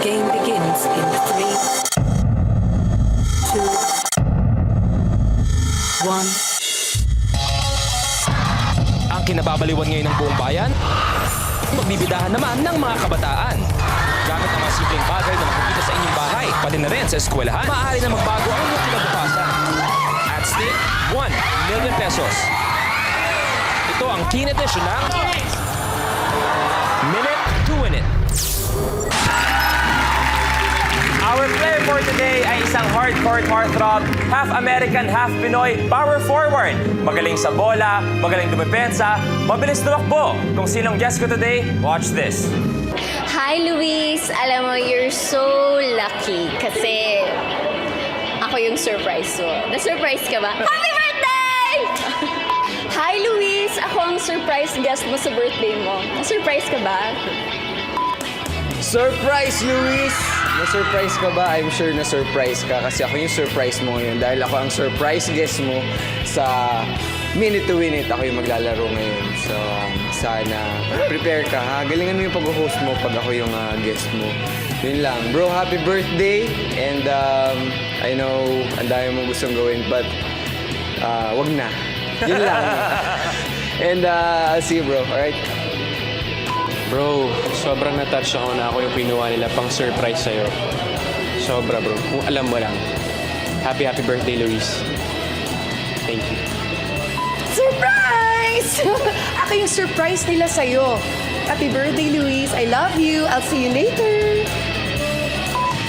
game begins in 3, 2, 1. Ang kinababaliwan ngayon ng buong bayan, magbibidahan naman ng mga kabataan. Gamit ang mga simpleng bagay na makikita sa inyong bahay, pati na rin sa eskwelahan, maaari na magbago ang inyong kinabukasan. At stake, 1 million pesos. Ito ang teen edition ng Minute to Win It. Our player for today ay isang hardcore heartthrob, half American, half Pinoy, power forward. Magaling sa bola, magaling dumepensa, mabilis tumakbo. Kung sinong guest ko today, watch this. Hi, Luis! Alam mo, you're so lucky kasi ako yung surprise mo. Na-surprise ka ba? Happy birthday! Hi, Luis! Ako ang surprise guest mo sa birthday mo. Na-surprise ka ba? Surprise, Luis! Na-surprise ka ba? I'm sure na-surprise ka kasi ako yung surprise mo ngayon dahil ako ang surprise guest mo sa Minute to Win It. Ako yung maglalaro ngayon. So, sana prepare ka, ha? Galingan mo yung pag-host mo pag ako yung guest mo. Yun lang. Bro, happy birthday! And I know ang dami mong gustong gawin but wag na. Yun lang. And I'll see you, bro. Alright? Bro, sobrang na-touch ako na ako yung pinuha nila pang surprise sa'yo. Sobra, bro. Kung alam mo lang. Happy birthday, Luis. Thank you. Surprise! Ako yung surprise nila sa'yo. Happy birthday, Luis. I love you. I'll see you later.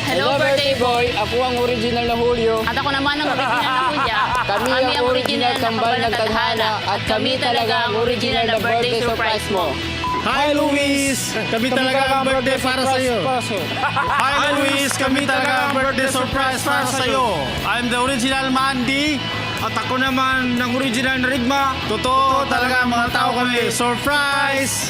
Hello, birthday boy! Ako ang original na Julio. At ako naman ang original na Kuya. Kami ang original kambal ng tadhana. At kami talaga ang original na birthday surprise mo. Hi Luis! Kami talaga ang birthday para sa iyo. Hi Luis! Kami talaga ang birthday surprise para sa iyo. I'm the original Mandy. At ako naman ng original na Rigma. Totoo talaga mga tao kami. Surprise!